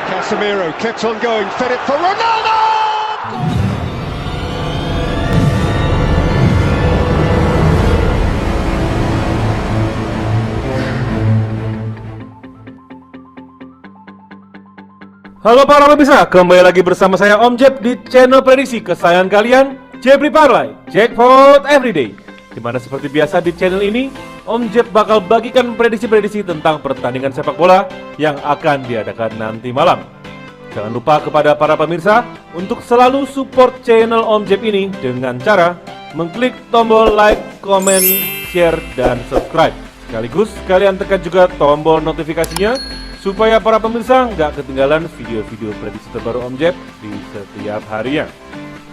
Casemiro kept on going, fed it for Ronaldo! Halo para pemirsa, kembali lagi bersama saya Om Jeb di channel prediksi kesayangan kalian, Jebri Parlay, Jackpot Everyday. Dimana seperti biasa di channel ini, Om Jeb bakal bagikan prediksi-prediksi tentang pertandingan sepak bola yang akan diadakan nanti malam. Jangan lupa kepada para pemirsa untuk selalu support channel Om Jeb ini dengan cara mengklik tombol like, comment, share, dan subscribe. Sekaligus kalian tekan juga tombol notifikasinya supaya para pemirsa nggak ketinggalan video-video prediksi terbaru Om Jeb di setiap harinya.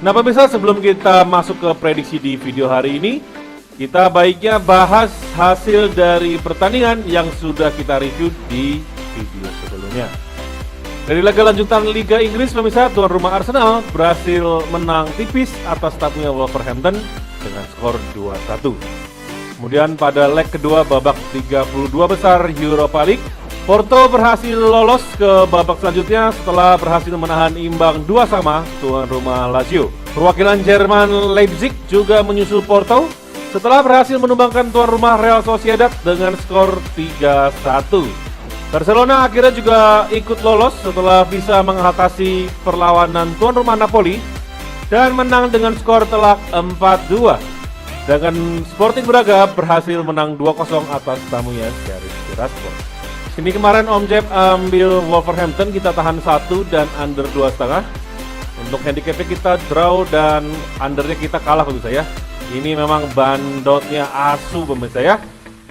Nah pemirsa, sebelum kita masuk ke prediksi di video hari ini, kita baiknya bahas hasil dari pertandingan yang sudah kita review di video sebelumnya. Dari laga lanjutan Liga Inggris pemirsa, tuan rumah Arsenal berhasil menang tipis atas tamunya Wolverhampton dengan skor 2-1. Kemudian pada leg kedua babak 32 besar Europa League, Porto berhasil lolos ke babak selanjutnya setelah berhasil menahan imbang 2-2 tuan rumah Lazio. Perwakilan Jerman Leipzig juga menyusul Porto setelah berhasil menumbangkan tuan rumah Real Sociedad dengan skor 3-1. Barcelona akhirnya juga ikut lolos setelah bisa mengatasi perlawanan tuan rumah Napoli dan menang dengan skor telak 4-2. Sedangkan Sporting Braga berhasil menang 2-0 atas tamunya Sheriff Tiraspol. Ini kemarin Om Jeb ambil Wolverhampton, kita tahan 1 dan under 2,5. Untuk handicapnya kita draw dan undernya kita kalah pemirsa ya. Ini memang bandotnya asu pemirsa ya.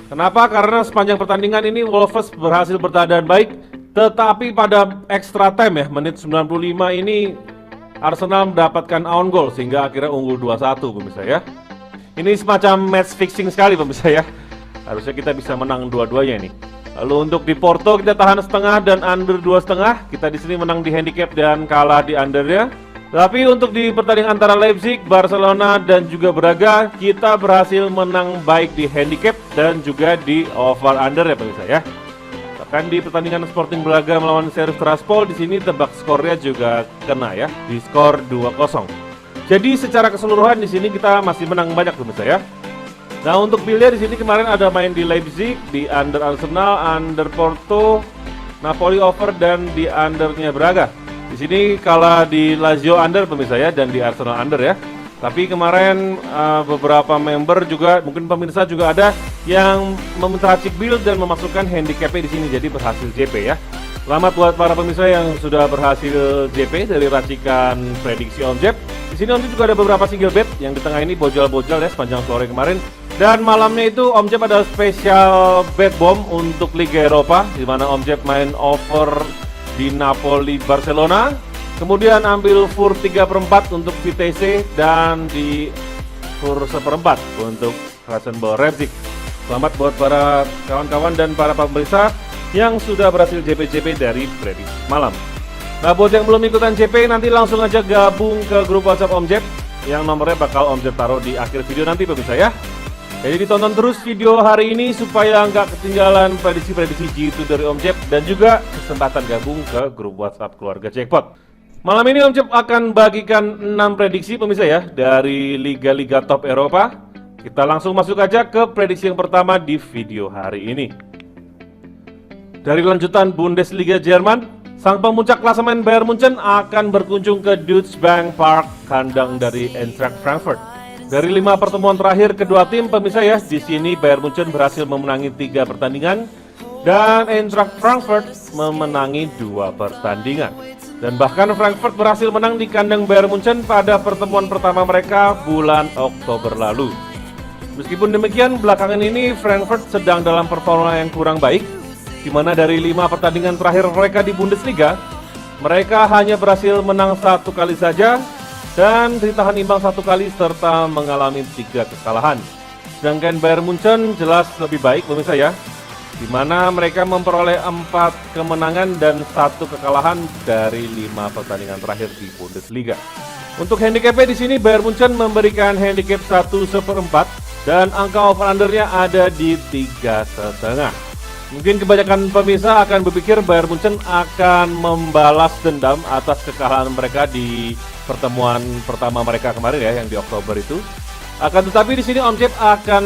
Kenapa? Karena sepanjang pertandingan ini Wolves berhasil bertahan baik, tetapi pada extra time ya, menit 95 ini Arsenal mendapatkan own goal sehingga akhirnya unggul 2-1 pemirsa ya. Ini semacam match fixing sekali pemirsa ya. Harusnya kita bisa menang dua-duanya ini. Lalu untuk di Porto kita tahan setengah dan under 2,5. Kita di sini menang di handicap dan kalah di undernya. Tapi untuk di pertandingan antara Leipzig, Barcelona dan juga Braga, kita berhasil menang baik di handicap dan juga di over under ya pemirsa ya. Bahkan di pertandingan Sporting Braga melawan Sheriff Tiraspol, di sini tebak skornya juga kena ya, di skor 2-0. Jadi secara keseluruhan di sini kita masih menang banyak pemirsa ya. Nah untuk build-nya di sini kemarin ada main di Leipzig, di under Arsenal, under Porto, Napoli over dan di undernya Braga. Di sini kalah di Lazio under pemirsa ya dan di Arsenal under ya. Tapi kemarin beberapa member juga, mungkin pemirsa juga ada yang memeracik build dan memasukkan handicapnya di sini jadi berhasil JP ya. Selamat buat para pemirsa yang sudah berhasil JP dari racikan prediksi Om Jeb. Di sini Om Jeb juga ada beberapa single bet yang di tengah ini bojol-bojol ya sepanjang sore kemarin. Dan malamnya itu Om Jeb ada spesial bet bomb untuk Liga Eropa, di mana Om Jeb main over di Napoli Barcelona, kemudian ambil fur 3/4 untuk VTC dan di fur 1/4 untuk Rasenball Leipzig. Selamat buat para kawan-kawan dan para pemirsa yang sudah berhasil JP-JP dari prediksi malam. Nah buat yang belum ikutan JP nanti langsung aja gabung ke grup WhatsApp Om Jeb yang nomornya bakal Om Jeb taruh di akhir video nanti pemirsa ya. Jadi ditonton terus video hari ini supaya nggak ketinggalan prediksi-prediksi G2 dari Om Jeb dan juga kesempatan gabung ke grup WhatsApp keluarga Jackpot. Malam ini Om Jeb akan bagikan 6 prediksi pemirsa ya dari liga-liga top Eropa. Kita langsung masuk aja ke prediksi yang pertama di video hari ini. Dari lanjutan Bundesliga Jerman, sang pemuncak klasemen Bayern Munchen akan berkunjung ke Deutsche Bank Park, kandang dari Eintracht Frankfurt. Dari 5 pertemuan terakhir kedua tim pemirsa ya, di sini Bayern Munchen berhasil memenangi 3 pertandingan dan Eintracht Frankfurt memenangi 2 pertandingan. Dan bahkan Frankfurt berhasil menang di kandang Bayern Munchen pada pertemuan pertama mereka bulan Oktober lalu. Meskipun demikian, belakangan ini Frankfurt sedang dalam performa yang kurang baik, di mana dari 5 pertandingan terakhir mereka di Bundesliga, mereka hanya berhasil menang 1 kali saja dan ditahan imbang 1 kali serta mengalami 3 kekalahan. Sedangkan Bayern Munchen jelas lebih baik pemirsa ya, di mana mereka memperoleh 4 kemenangan dan 1 kekalahan dari 5 pertandingan terakhir di Bundesliga. Untuk handicapnya di sini Bayern Munchen memberikan handicap 1/4 dan angka over undernya ada di 3,5. Mungkin kebanyakan pemirsa akan berpikir Bayern Munchen akan membalas dendam atas kekalahan mereka di pertemuan pertama mereka kemarin ya, yang di Oktober itu. Akan tetapi di sini Om Jep akan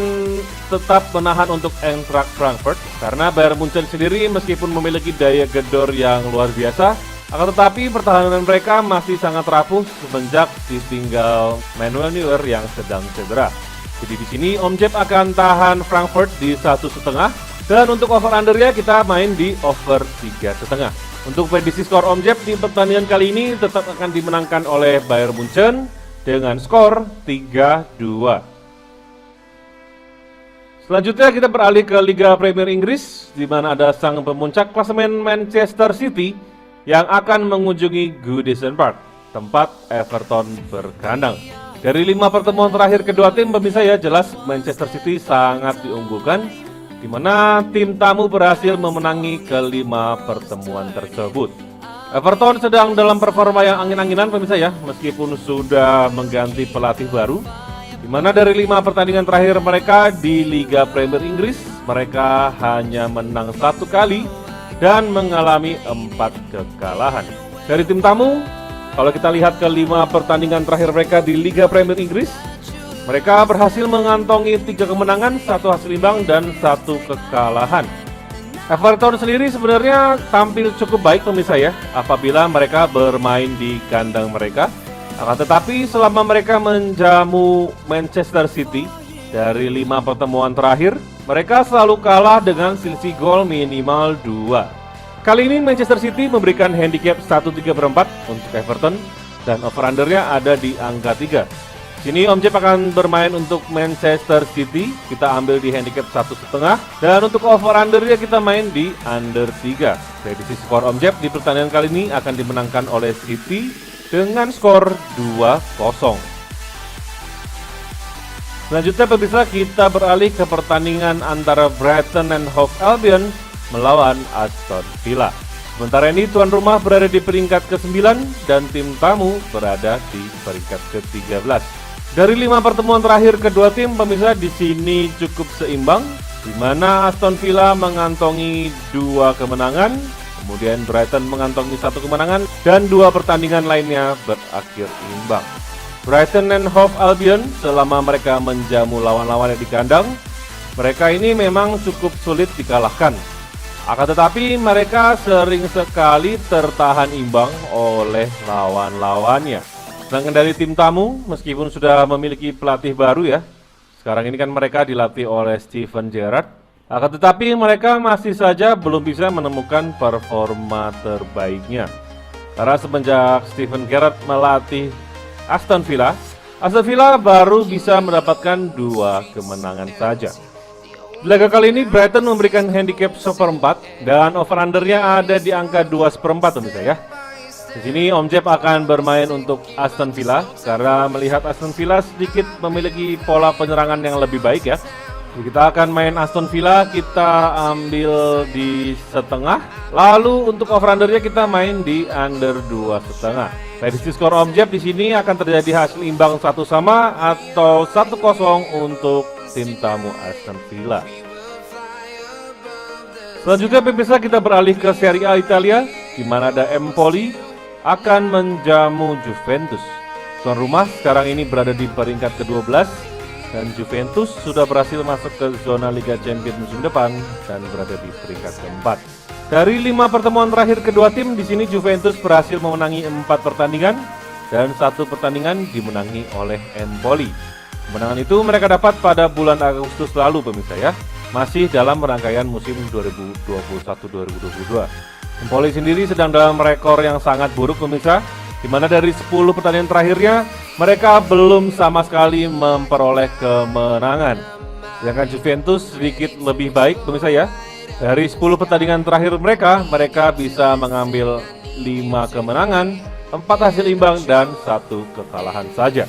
tetap menahan untuk Eintracht Frankfurt karena Bayern Munchen sendiri meskipun memiliki daya gedor yang luar biasa, akan tetapi pertahanan mereka masih sangat rapuh semenjak ditinggal Manuel Neuer yang sedang cedera. Jadi di sini Om Jep akan tahan Frankfurt di 1,5. Dan untuk over undernya kita main di over 3,5. Untuk prediksi skor Om Jep di pertandingan kali ini tetap akan dimenangkan oleh Bayern Munchen dengan skor 3-2. Selanjutnya kita beralih ke Liga Premier Inggris, di mana ada sang pemuncak klasemen Manchester City yang akan mengunjungi Goodison Park, tempat Everton berkandang. Dari 5 pertemuan terakhir kedua tim, pemirsa ya, jelas Manchester City sangat diunggulkan, di mana tim tamu berhasil memenangi ke-5 pertemuan tersebut. Everton sedang dalam performa yang angin-anginan pemirsa ya, meskipun sudah mengganti pelatih baru, di mana dari 5 pertandingan terakhir mereka di Liga Premier Inggris, mereka hanya menang 1 kali dan mengalami 4 kekalahan. Dari tim tamu, kalau kita lihat ke-5 pertandingan terakhir mereka di Liga Premier Inggris, mereka berhasil mengantongi 3 kemenangan, 1 hasil imbang, dan 1 kekalahan. Everton sendiri sebenarnya tampil cukup baik pemirsa ya, apabila mereka bermain di kandang mereka. Akan tetapi selama mereka menjamu Manchester City, dari 5 pertemuan terakhir, mereka selalu kalah dengan selisih gol minimal 2. Kali ini Manchester City memberikan handicap 1,3/4 untuk Everton, dan over-undernya ada di angka 3. Sini Om Jep akan bermain untuk Manchester City, kita ambil di handicap 1,5, dan untuk over-undernya kita main di under 3. Prediksi skor Om Jep di pertandingan kali ini akan dimenangkan oleh City dengan skor 2-0. Selanjutnya pemirsa, kita beralih ke pertandingan antara Brighton and Hove Albion melawan Aston Villa. Sementara ini tuan rumah berada di peringkat ke-9 dan tim tamu berada di peringkat ke-13. Dari 5 pertemuan terakhir kedua tim pemirsa di sini cukup seimbang, di mana Aston Villa mengantongi 2 kemenangan, kemudian Brighton mengantongi 1 kemenangan dan 2 pertandingan lainnya berakhir imbang. Brighton and Hove Albion selama mereka menjamu lawan-lawannya di kandang, mereka ini memang cukup sulit dikalahkan. Akan tetapi mereka sering sekali tertahan imbang oleh lawan-lawannya. Sedangkan dari tim tamu, meskipun sudah memiliki pelatih baru ya, sekarang ini kan mereka dilatih oleh Steven Gerrard, akan tetapi mereka masih saja belum bisa menemukan performa terbaiknya. Karena semenjak Steven Gerrard melatih Aston Villa baru bisa mendapatkan 2 kemenangan saja. Di laga kali ini Brighton memberikan handicap 1/4 dan over-undernya ada di angka 2/4 pemirsa ya. Di sini Om Jep akan bermain untuk Aston Villa karena melihat Aston Villa sedikit memiliki pola penyerangan yang lebih baik ya. Jadi kita akan main Aston Villa, kita ambil di setengah. Lalu untuk over-undernya kita main di under 2,5. Prediksi skor Om Jep di sini akan terjadi hasil imbang 1-1 atau 1-0 untuk tim tamu Aston Villa. Selanjutnya pemirsa kita beralih ke Serie A Italia, di mana ada Empoli akan menjamu Juventus. Tuan rumah sekarang ini berada di peringkat ke-12 dan Juventus sudah berhasil masuk ke zona Liga Champions musim depan dan berada di peringkat ke-4. Dari 5 pertemuan terakhir kedua tim, di sini Juventus berhasil memenangi 4 pertandingan dan 1 pertandingan dimenangi oleh Empoli. Kemenangan itu mereka dapat pada bulan Agustus lalu pemirsa ya, masih dalam rangkaian musim 2021-2022. Empoli sendiri sedang dalam rekor yang sangat buruk pemirsa, di mana dari 10 pertandingan terakhirnya mereka belum sama sekali memperoleh kemenangan. Sedangkan Juventus sedikit lebih baik pemirsa ya. Dari 10 pertandingan terakhir mereka bisa mengambil 5 kemenangan, 4 hasil imbang dan 1 kekalahan saja.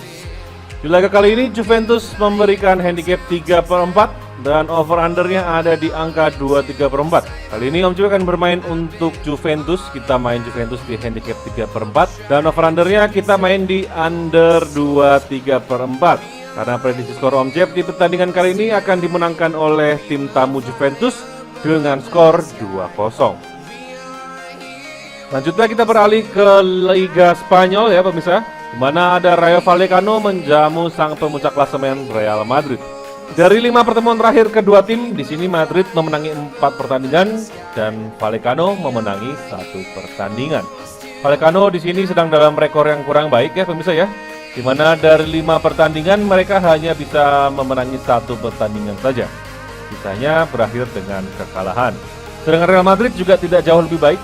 Di laga kali ini Juventus memberikan handicap 3/4 dan over-undernya ada di angka 2,3/4. Kali ini Om Jep akan bermain untuk Juventus, kita main Juventus di handicap 3/4 dan over-undernya kita main di under 2,3/4. Karena prediksi skor Om Jep di pertandingan kali ini akan dimenangkan oleh tim tamu Juventus dengan skor 2-0. Selanjutnya kita beralih ke Liga Spanyol ya pemirsa, di mana ada Rayo Vallecano menjamu sang pemuncak klasemen Real Madrid. Dari 5 pertemuan terakhir kedua tim, di sini Madrid memenangi 4 pertandingan dan Vallecano memenangi 1 pertandingan. Vallecano di sini sedang dalam rekor yang kurang baik ya pemirsa ya, di mana dari 5 pertandingan mereka hanya bisa memenangi 1 pertandingan saja. Sisanya berakhir dengan kekalahan. Sedangkan Real Madrid juga tidak jauh lebih baik,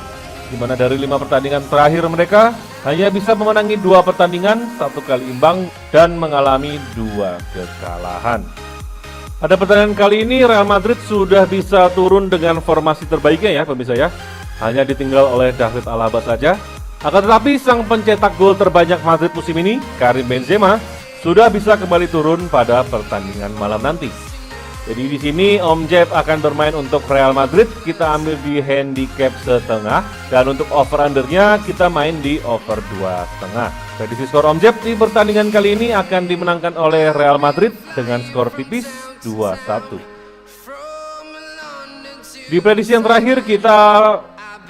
di mana dari 5 pertandingan terakhir mereka hanya bisa memenangi 2 pertandingan, 1 kali imbang dan mengalami 2 kekalahan. Pada pertandingan kali ini Real Madrid sudah bisa turun dengan formasi terbaiknya ya pemirsa ya. Hanya ditinggal oleh David Alaba saja. Akan tetapi sang pencetak gol terbanyak Madrid musim ini, Karim Benzema, sudah bisa kembali turun pada pertandingan malam nanti. Jadi di sini Om Jeb akan bermain untuk Real Madrid, kita ambil di handicap setengah, dan untuk over undernya kita main di over 2,5. Prediksi skor Om Jeb di pertandingan kali ini akan dimenangkan oleh Real Madrid dengan skor tipis 2-1. Di prediksi yang terakhir kita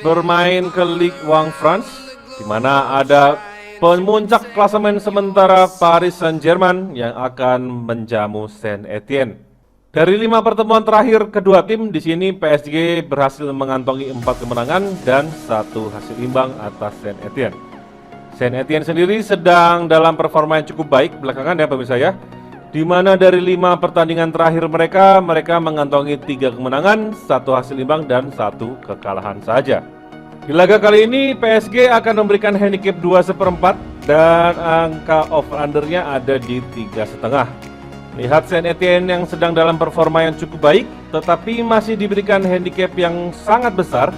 bermain ke Ligue 1 France, di mana ada pemuncak klasemen sementara Paris Saint-Germain yang akan menjamu Saint-Étienne. Dari 5 pertemuan terakhir kedua tim, di sini PSG berhasil mengantongi 4 kemenangan dan 1 hasil imbang atas Saint-Étienne. Saint-Étienne sendiri sedang dalam performa yang cukup baik belakangan ya pemirsa ya, di mana dari 5 pertandingan terakhir mereka mengantongi 3 kemenangan, 1 hasil imbang dan 1 kekalahan saja. Di laga kali ini PSG akan memberikan handicap 2/4 dan angka over undernya ada di 3,5. Lihat Saint-Étienne yang sedang dalam performa yang cukup baik, tetapi masih diberikan handicap yang sangat besar.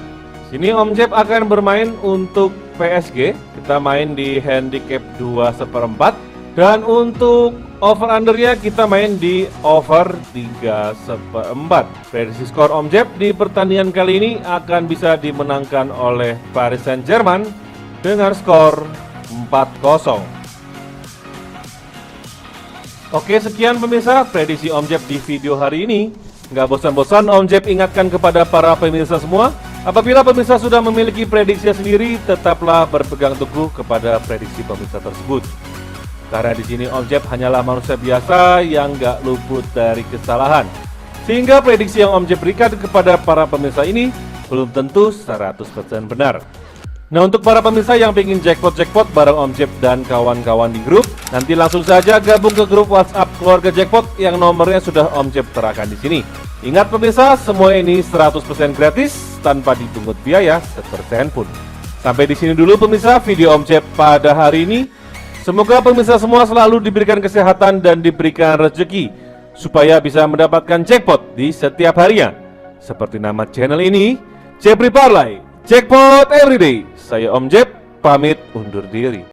Sini Om Jeb akan bermain untuk PSG, kita main di handicap 2/4, dan untuk over undernya kita main di over 3/4. Prediksi skor Om Jeb di pertandingan kali ini akan bisa dimenangkan oleh Paris Saint-Germain dengan skor 4-0. Oke, sekian pemirsa prediksi Om Jeb di video hari ini. Nggak bosan-bosan Om Jeb ingatkan kepada para pemirsa semua, apabila pemirsa sudah memiliki prediksi sendiri, tetaplah berpegang teguh kepada prediksi pemirsa tersebut. Karena di sini Om Jeb hanyalah manusia biasa yang nggak luput dari kesalahan. Sehingga prediksi yang Om Jeb berikan kepada para pemirsa ini belum tentu 100% benar. Nah, untuk para pemirsa yang ingin jackpot bareng Om Jeb dan kawan-kawan di grup, nanti langsung saja gabung ke grup WhatsApp keluarga jackpot yang nomornya sudah Om Jeb terakan di sini. Ingat pemirsa, semua ini 100% gratis tanpa dipungut biaya sepersen pun. Sampai di sini dulu pemirsa video Om Jeb pada hari ini. Semoga pemirsa semua selalu diberikan kesehatan dan diberikan rezeki supaya bisa mendapatkan jackpot di setiap harinya. Seperti nama channel ini, Jebri Parlay, Jackpot Everyday. Saya Om Jeb, pamit undur diri.